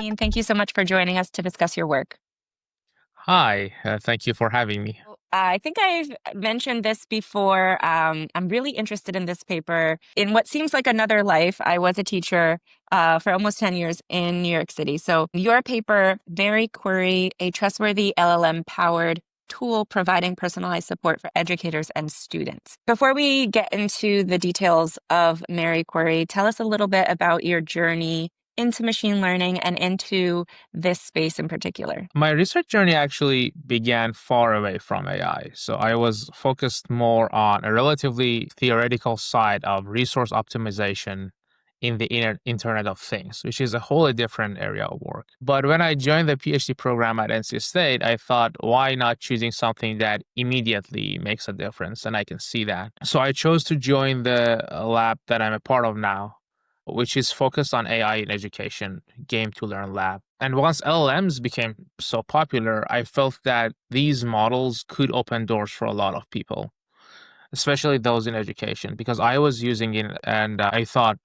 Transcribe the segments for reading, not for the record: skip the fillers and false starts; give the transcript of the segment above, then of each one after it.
Benjamin, thank you so much for joining us to discuss your work. Hi, thank you for having me. I think I've mentioned this before. I'm really interested in this paper. In what seems like another life, I was a teacher for almost 10 years in New York City. So, your paper, MerryQuery, a trustworthy LLM powered tool providing personalized support for educators and students. Before we get into the details of MerryQuery, tell us a little bit about your journey into machine learning and into this space in particular. My research journey actually began far away from AI. So I was focused more on a relatively theoretical side of resource optimization in the Internet of Things, which is a wholly different area of work. But when I joined the PhD program at NC State, I thought, why not choosing something that immediately makes a difference? And I can see that. So I chose to join the lab that I'm a part of now, which is focused on AI in education, Game to Learn Lab. And once LLMs became so popular, I felt that these models could open doors for a lot of people, especially those in education, because I was using it and I thought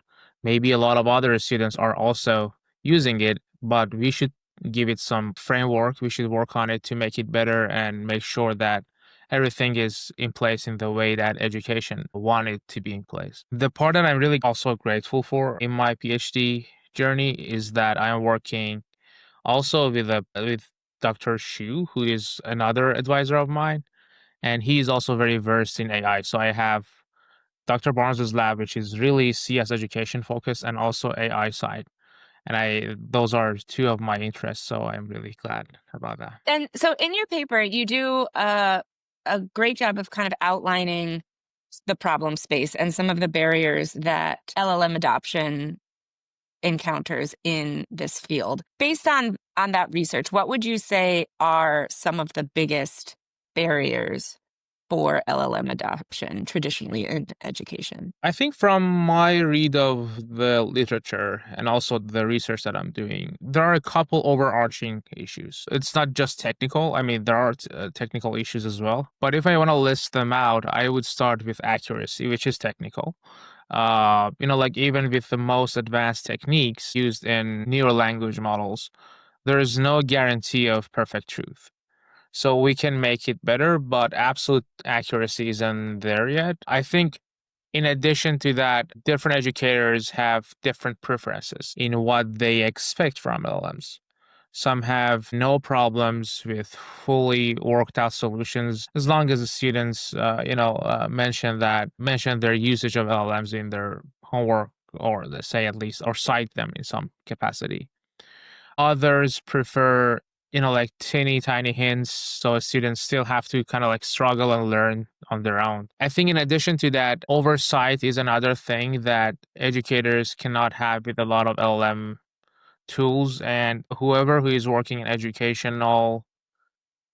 maybe a lot of other students are also using it, but we should give it some framework. We should work on it to make it better and make sure that everything is in place in the way that education wanted to be in place. The part that I'm really also grateful for in my PhD journey is that I'm working also with Dr. Shu, who is another advisor of mine, and he is also very versed in AI. So I have Dr. Barnes's lab, which is really CS education focused and also AI side. And I those are two of my interests, so I'm really glad about that. And so in your paper, you do a great job of kind of outlining the problem space and some of the barriers that LLM adoption encounters in this field. Based on that research, what would you say are some of the biggest barriers for LLM adoption traditionally in education? I think from my read of the literature and also the research that I'm doing, there are a couple overarching issues. It's not just technical. I mean, there are technical issues as well. But if I want to list them out, I would start with accuracy, which is technical. Like even with the most advanced techniques used in neural language models, there is no guarantee of perfect truth. So we can make it better, but absolute accuracy isn't there yet. I think in addition to that, different educators have different preferences in what they expect from LLMs. Some have no problems with fully worked out solutions as long as the students, mention their usage of LLMs in their homework, or let's say at least, or cite them in some capacity. Others prefer, like teeny tiny hints, so students still have to kind of like struggle and learn on their own. I think in addition to that, oversight is another thing that educators cannot have with a lot of LLM tools, and whoever who is working in educational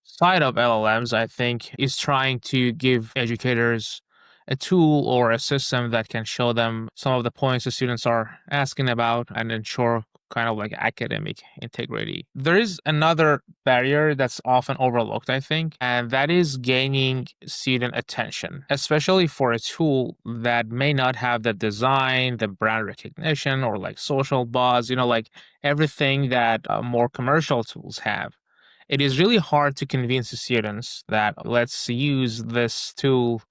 side of LLMs, I think, is trying to give educators a tool or a system that can show them some of the points the students are asking about and ensure kind of like academic integrity. There is another barrier that's often overlooked, I think, and that is gaining student attention, especially for a tool that may not have the design, the brand recognition, or like social buzz, like everything that more commercial tools have. It is really hard to convince the students that let's use this tool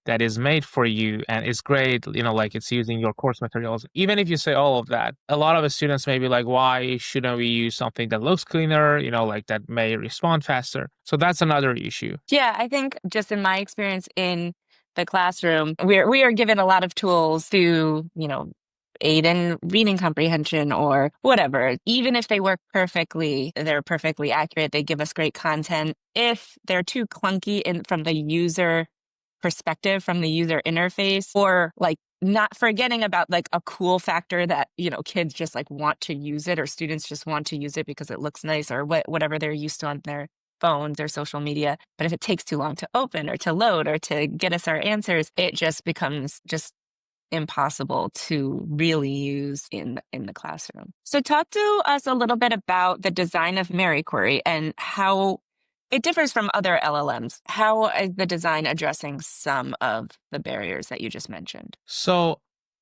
that is made for you and it's great, like it's using your course materials. Even if you say all of that, a lot of the students may be like, why shouldn't we use something that looks cleaner, like that may respond faster? So that's another issue. Yeah, I think just in my experience in the classroom, we are given a lot of tools to, aid in reading comprehension or whatever. Even if they work perfectly, they're perfectly accurate, they give us great content. If they're too clunky from the user perspective, from the user interface, or like not forgetting about like a cool factor that, kids just like want to use it or students just want to use it because it looks nice or whatever they're used to on their phones or social media. But if it takes too long to open or to load or to get us our answers, it just becomes just impossible to really use in the classroom. So talk to us a little bit about the design of MerryQuery and how it differs from other LLMs. How is the design addressing some of the barriers that you just mentioned? So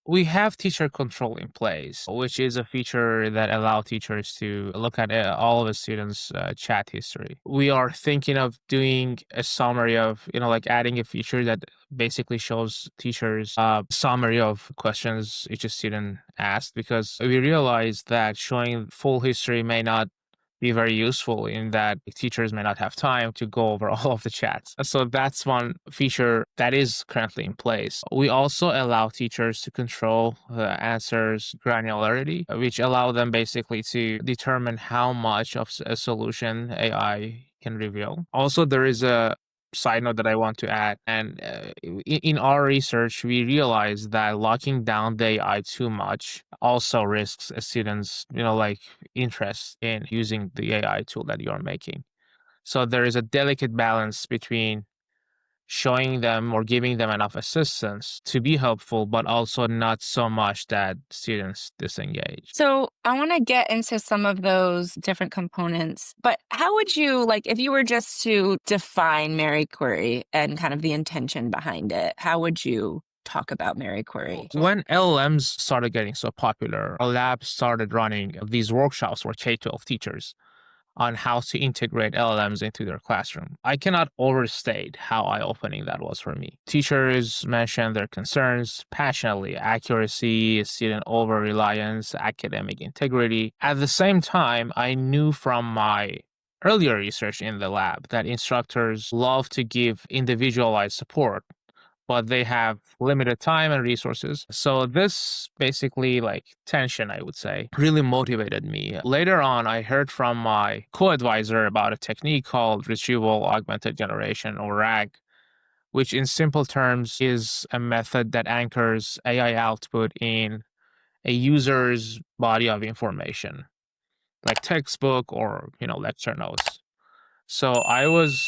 We have teacher control in place, which is a feature that allow teachers to look at all of the students' chat history. We are thinking of doing a summary of, like adding a feature that basically shows teachers a summary of questions each student asked, because we realize that showing full history may not be very useful in that teachers may not have time to go over all of the chats. So that's one feature that is currently in place. We also allow teachers to control the answers granularity, which allow them basically to determine how much of a solution AI can reveal. Also, there is a side note that I want to add. And in our research, we realized that locking down the AI too much also risks a student's, like interest in using the AI tool that you're making. So there is a delicate balance between showing them or giving them enough assistance to be helpful, but also not so much that students disengage. So I want to get into some of those different components, but how would you, like, if you were just to define MerryQuery and kind of the intention behind it, how would you talk about MerryQuery? When LLMs started getting so popular, our lab started running these workshops for K-12 teachers on how to integrate LLMs into their classroom. I cannot overstate how eye-opening that was for me. Teachers mentioned their concerns passionately: accuracy, student over-reliance, academic integrity. At the same time, I knew from my earlier research in the lab that instructors love to give individualized support, but they have limited time and resources. So this basically, like, tension, I would say, really motivated me. Later on, I heard from my co-advisor about a technique called retrieval augmented generation, or RAG, which in simple terms is a method that anchors AI output in a user's body of information, like textbook or, lecture notes. So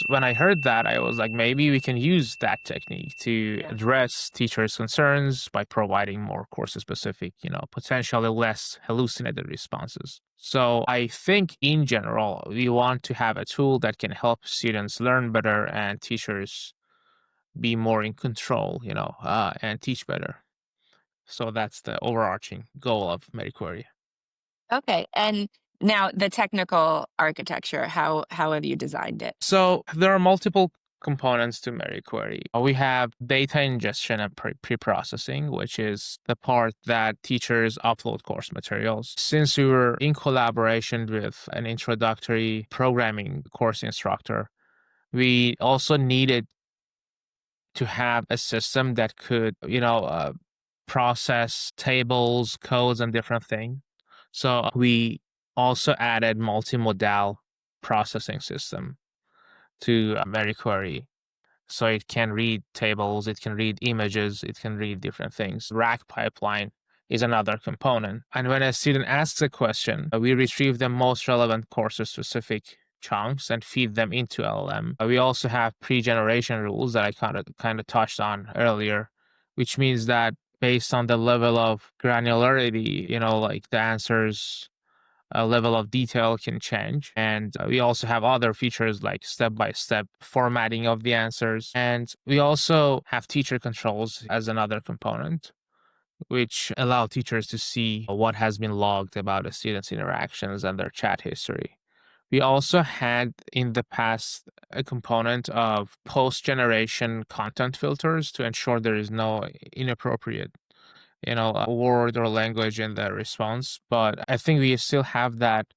when I heard that, I was like, maybe we can use that technique to address teachers' concerns by providing more course specific, potentially less hallucinated responses. So I think in general, we want to have a tool that can help students learn better and teachers be more in control, and teach better. So that's the overarching goal of MerryQuery. Okay. And now the technical architecture, how have you designed it? So there are multiple components to MerryQuery. We have data ingestion and pre-processing, which is the part that teachers upload course materials. Since we were in collaboration with an introductory programming course instructor, we also needed to have a system that could, process tables, codes, and different things. So we also added multimodal processing system to MerryQuery. So it can read tables, it can read images, it can read different things. Rack pipeline is another component. And when a student asks a question, we retrieve the most relevant course-specific chunks and feed them into LLM. We also have pre-generation rules that I kind of touched on earlier, which means that based on the level of granularity, like the answers level of detail can change. And we also have other features like step-by-step formatting of the answers. And we also have teacher controls as another component, which allow teachers to see what has been logged about a student's interactions and their chat history. We also had in the past a component of post-generation content filters to ensure there is no inappropriate word or language in the response. But I think we still have that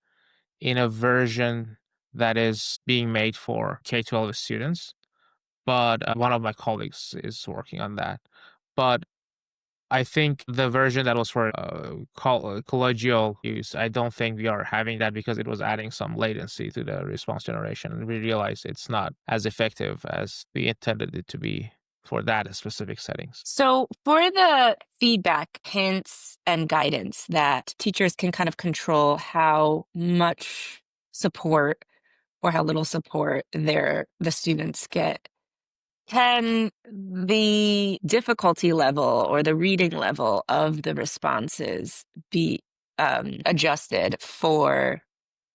in a version that is being made for K-12 students. But one of my colleagues is working on that. But I think the version that was for collegial use, I don't think we are having that because it was adding some latency to the response generation. And we realized it's not as effective as we intended it to be for that specific settings. So, for the feedback, hints, and guidance that teachers can kind of control how much support or how little support the students get, can the difficulty level or the reading level of the responses be adjusted for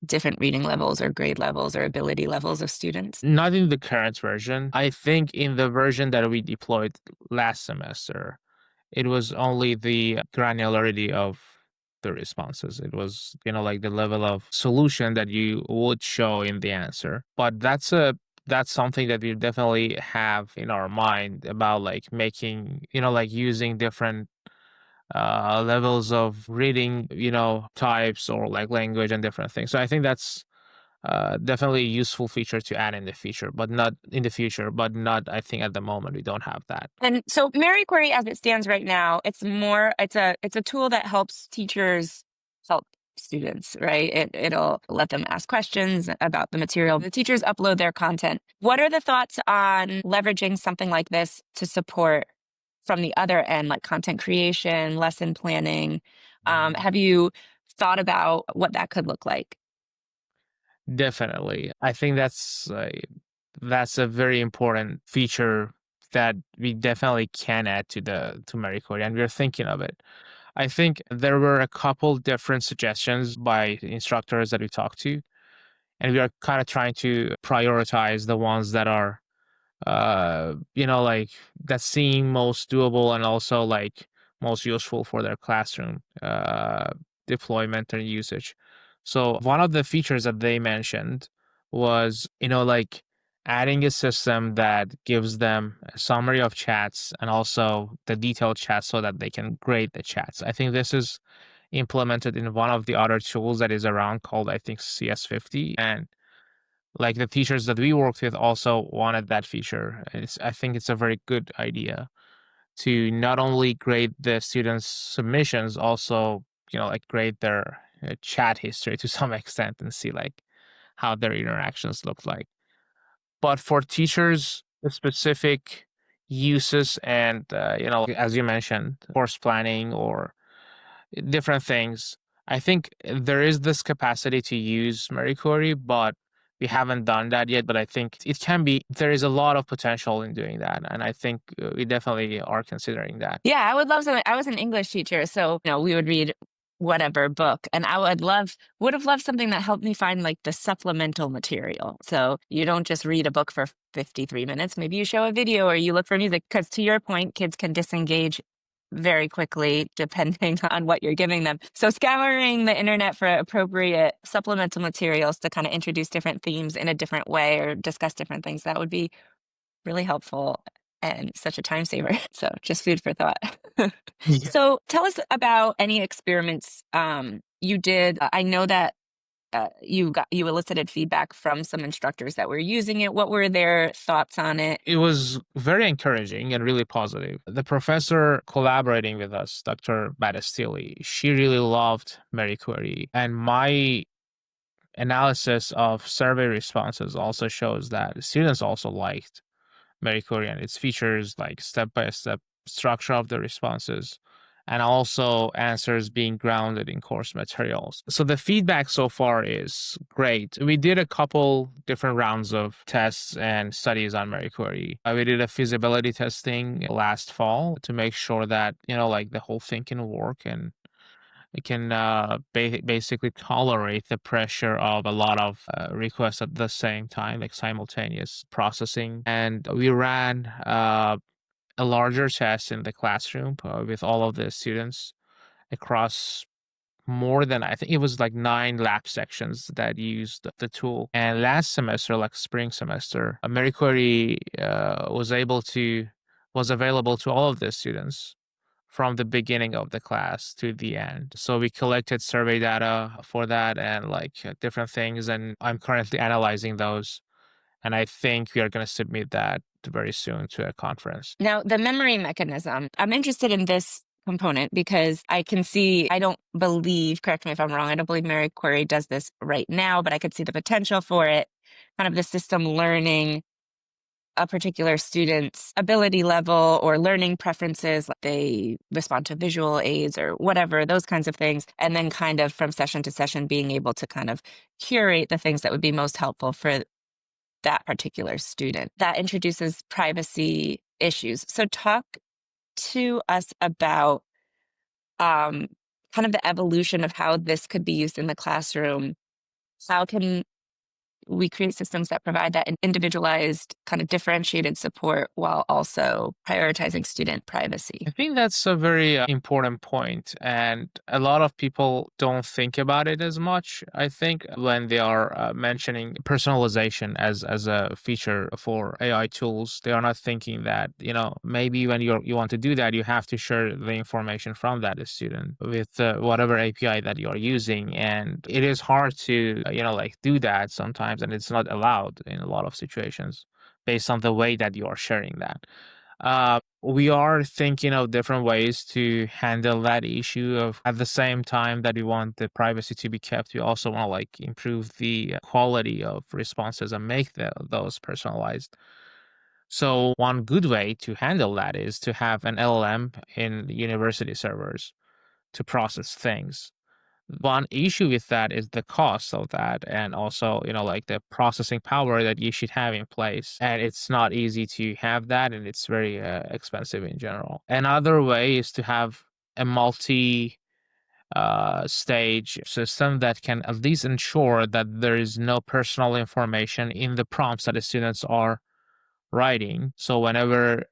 different reading levels or grade levels or ability levels of students? Not in the current version. I think in the version that we deployed last semester, It was only the granularity of the responses. It was, like the level of solution that you would show in the answer. But that's something that we definitely have in our mind about like making, like using different levels of reading, types or like language and different things. So I think that's definitely a useful feature to add in the future, but not in the future, but not, I think at the moment we don't have that. And so MerryQuery as it stands right now, it's a tool that helps teachers help students, right? It'll let them ask questions about the material. The teachers upload their content. What are the thoughts on leveraging something like this to support from the other end, like content creation, lesson planning? Have you thought about what that could look like? Definitely. I think that's a very important feature that we definitely can add to MerryQuery, and we're thinking of it. I think there were a couple different suggestions by instructors that we talked to, and we are kind of trying to prioritize the ones that are like that seem most doable and also like most useful for their classroom deployment and usage. So one of the features that they mentioned was, like adding a system that gives them a summary of chats and also the detailed chats so that they can grade the chats. I think this is implemented in one of the other tools that is around called, I think, CS50. And like the teachers that we worked with also wanted that feature. I think it's a very good idea to not only grade the students' submissions, also, like grade their chat history to some extent and see like how their interactions look like. But for teachers, the specific uses and, as you mentioned, course planning or different things. I think there is this capacity to use MerryQuery, but we haven't done that yet. But I think it can be, there is a lot of potential in doing that. And I think we definitely are considering that. Yeah, I would love something. I was an English teacher, so we would read whatever book, and I would have loved something that helped me find like the supplemental material. So you don't just read a book for 53 minutes. Maybe you show a video or you look for music, because to your point, kids can disengage very quickly depending on what you're giving them. So scouring the internet for appropriate supplemental materials to kind of introduce different themes in a different way or discuss different things, that would be really helpful and such a time saver. So just food for thought. Yeah. So tell us about any experiments you did. I know that you elicited feedback from some instructors that were using it. What were their thoughts on it? It was very encouraging and really positive. The professor collaborating with us, Dr. Battistili, she really loved MerryQuery. And my analysis of survey responses also shows that students also liked MerryQuery and its features, like step-by-step structure of the responses, and also answers being grounded in course materials. So the feedback so far is great. We did a couple different rounds of tests and studies on MerryQuery. We did a feasibility testing last fall to make sure that, like the whole thing can work and it can basically tolerate the pressure of a lot of requests at the same time, like simultaneous processing. And we ran a larger test in the classroom with all of the students across more than, I think it was like 9 lab sections that used the tool. And last semester, like spring semester, MerryQuery was available to all of the students from the beginning of the class to the end. So we collected survey data for that and like different things. And I'm currently analyzing those. And I think we are going to submit that very soon to a conference. Now, the memory mechanism, I'm interested in this component because I can see, I don't believe, correct me if I'm wrong, I don't believe MerryQuery does this right now, but I could see the potential for it, kind of the system learning a particular student's ability level or learning preferences, like they respond to visual aids or whatever, those kinds of things. And then kind of from session to session, being able to kind of curate the things that would be most helpful for that particular student. That introduces privacy issues. So talk to us about kind of the evolution of how this could be used in the classroom. How can we create systems that provide that individualized, kind of differentiated support while also prioritizing student privacy. I think that's a very important point, and a lot of people don't think about it as much. I think when they are mentioning personalization as a feature for AI tools, they are not thinking that maybe when you want to do that, you have to share the information from that student with whatever API that you are using, and it is hard to like do that sometimes, and it's not allowed in a lot of situations based on the way that you are sharing that. We are thinking of different ways to handle that issue of at the same time that we want the privacy to be kept, we also want to like improve the quality of responses and make those personalized. So one good way to handle that is to have an LLM in university servers to process things. One issue with that is the cost of that, and also, like the processing power that you should have in place. And it's not easy to have that, and it's very expensive in general. Another way is to have a multi stage system that can at least ensure that there is no personal information in the prompts that the students are writing. So whenever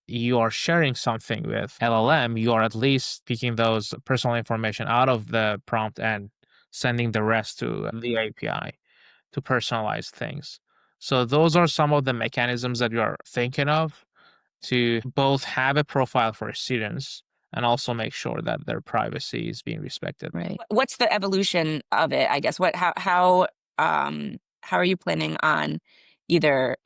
you are sharing something with LLM, you are at least picking those personal information out of the prompt and sending the rest to the API to personalize things. So those are some of the mechanisms that you are thinking of to both have a profile for students and also make sure that their privacy is being respected. Right. What's the evolution of it? I guess how are you planning on either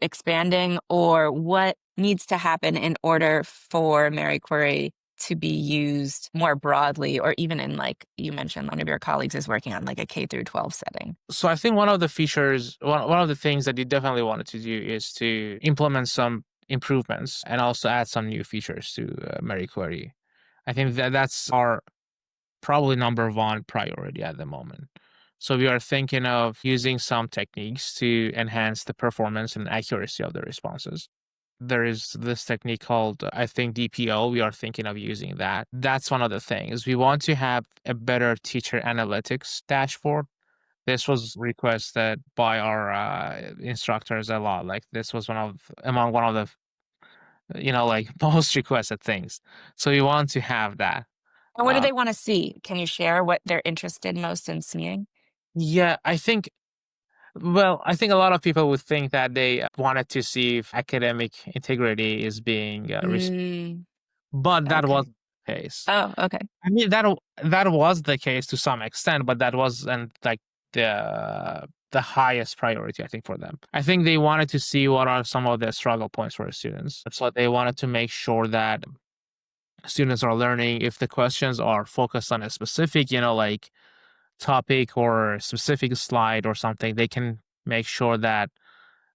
expanding, or what needs to happen in order for MerryQuery to be used more broadly, or even in, like you mentioned, one of your colleagues is working on like a K through 12 setting? So I think one of the features, one of the things that you definitely wanted to do is to implement some improvements and also add some new features to MerryQuery. I think that that's our probably number one priority at the moment. So we are thinking of using some techniques to enhance the performance and accuracy of the responses. There is this technique called, I think, DPO. We are thinking of using that. That's one of the things. We want to have a better teacher analytics dashboard. This was requested by our instructors a lot. Like this was one of the like most requested things. So we want to have that. And what do Uh, they want to see? Can you share what they're interested most in seeing? yeah, I think. Well, I think a lot of people would think that they wanted to see if academic integrity is being Mm, but that okay. wasn't the case. Oh, okay. I mean, that was the case to some extent, but that wasn't like the highest priority, I think, for them. I think they wanted to see what are some of the struggle points for students. So they wanted to make sure that students are learning if the questions are focused on a specific, like topic or specific slide or something, they can make sure that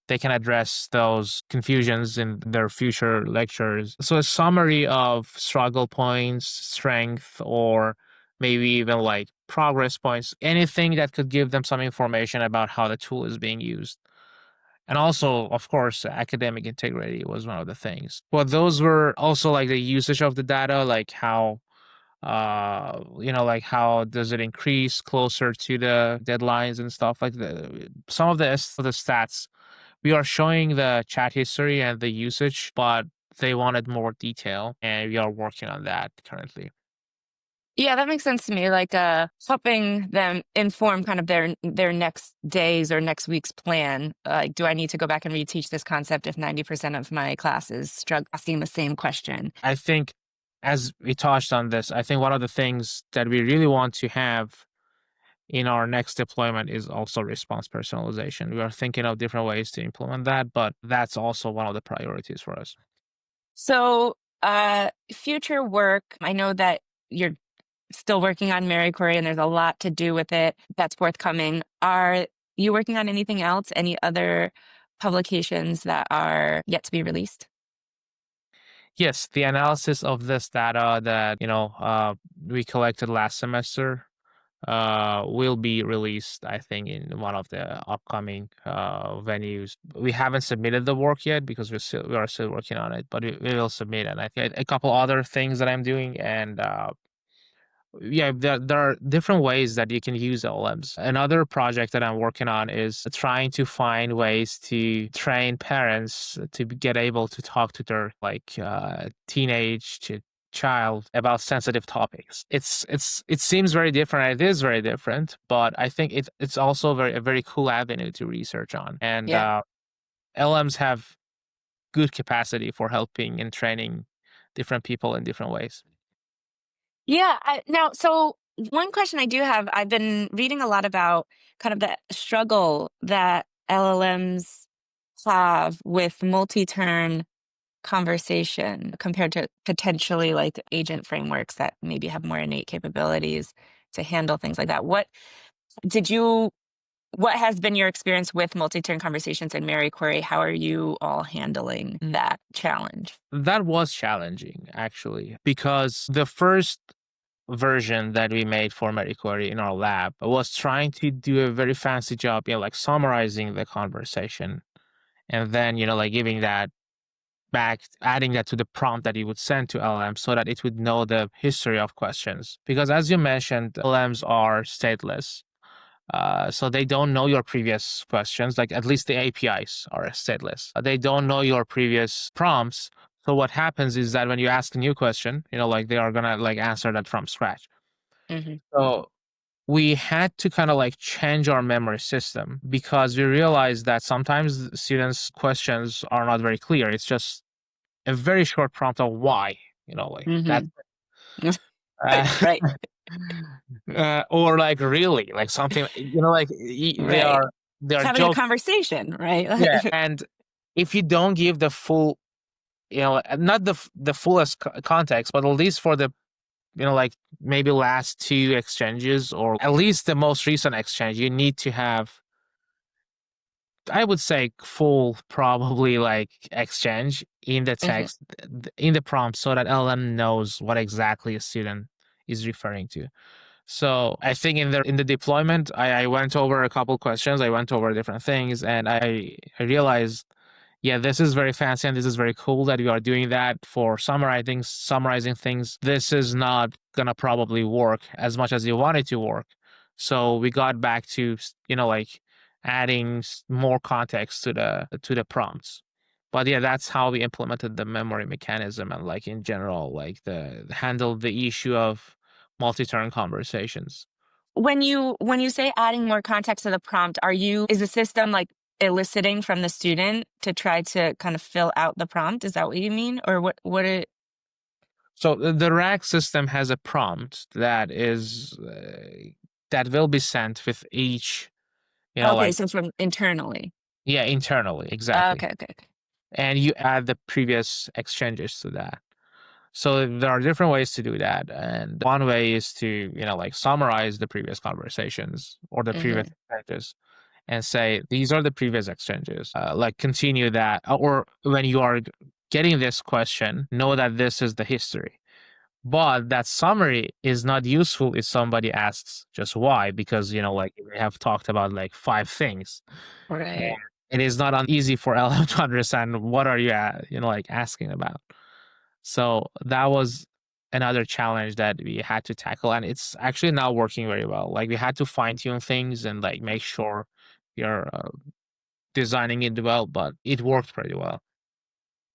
they can address those confusions in their future lectures. So a summary of struggle points, strength, or maybe even like progress points, anything that could give them some information about how the tool is being used. And also, of course, academic integrity was one of the things. But those were also like the usage of the data, like how like how does it increase closer to the deadlines and stuff like some of the stats we are showing the chat history and the usage, but they wanted more detail, and we are working on that currently. Yeah, that makes sense to me. Like helping them inform kind of their next days or next week's plan. Like, do I need to go back and reteach this concept if 90% of my class is asking the same question? I think, as we touched on this, I think one of the things that we really want to have in our next deployment is also response personalization. We are thinking of different ways to implement that, but that's also one of the priorities for us. So, future work. I know that you're still working on MerryQuery, and there's a lot to do with it that's forthcoming. Are you working on anything else? Any other publications that are yet to be released? Yes, the analysis of this data that we collected last semester will be released, I think, in one of the upcoming venues. We haven't submitted the work yet because we are still working on it, but we will submit it. I think a couple other things that I'm doing, and Yeah, there are different ways that you can use LLMs. Another project that I'm working on is trying to find ways to train parents to get able to talk to their teenage to child about sensitive topics. It seems very different. It is very different, but I think it's also a very cool avenue to research on. And Yeah. LMs have good capacity for helping and training different people in different ways. Yeah. Now, so one question I do have, I've been reading a lot about kind of the struggle that LLMs have with multi-turn conversation compared to potentially like agent frameworks that maybe have more innate capabilities to handle things like that. Did you, what has been your experience with multi-turn conversations in MerryQuery? How are you all handling that challenge? That was challenging, actually, because the first version that we made for MerryQuery in our lab was trying to do a very fancy job, like summarizing the conversation and then, like giving that back, adding that to the prompt that you would send to LLM so that it would know the history of questions. Because as you mentioned, LLMs are stateless. So they don't know your previous questions, like at least the APIs are stateless. They don't know your previous prompts. So what happens is that when you ask a new question, like they are gonna like answer that from scratch. Hmm. So we had to kind of like change our memory system because we realized that sometimes students' questions are not very clear. It's just a very short prompt of why, like that. Hmm. Right, Uh, right, or like really, like something, like they right. are they It's are having a joking. conversation, Yeah, right? and if you don't give the full, not the fullest context, but at least for the, like maybe last two exchanges or at least the most recent exchange, you need to have, I would say, full probably like exchange in the Hmm. text, in the prompt, so that LM knows what exactly a student is referring to. So I think in the deployment, I went over a couple questions, I went over different things, and I realized, yeah, this is very fancy and this is very cool that we are doing that for summarizing things. This is not gonna probably work as much as you want it to work. So we got back to, like adding more context to the prompts. But yeah, that's how we implemented the memory mechanism and like in general, like the handle the issue of multi-turn conversations. When you say adding more context to the prompt, is the system like eliciting from the student to try to kind of fill out the prompt? Is that what you mean? Or what it So the rack system has a prompt that will be sent with each, okay, like, so from internally. yeah, internally, exactly. Okay, okay, okay. And you add the previous exchanges to that. So there are different ways to do that. And one way is to, like summarize the previous conversations or the previous Hmm. exchanges and say, these are the previous exchanges. Like continue that. Or when you are getting this question, know that this is the history. But that summary is not useful if somebody asks just why, because, like we have talked about like five things. And Right. it is not easy for LM to understand what are you, like asking about. So that was another challenge that we had to tackle. And it's actually now working very well. Like we had to fine tune things and like make sure you're designing it well, but it worked pretty well.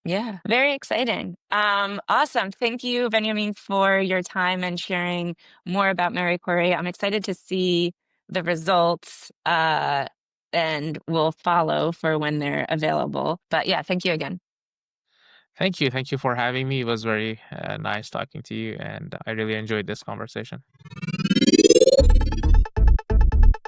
Yeah, very exciting. Awesome. Thank you, Benjamin, for your time and sharing more about MerryQuery. I'm excited to see the results, and we'll follow for when they're available. But yeah, thank you again. Thank you. Thank you for having me. It was very nice talking to you, and I really enjoyed this conversation.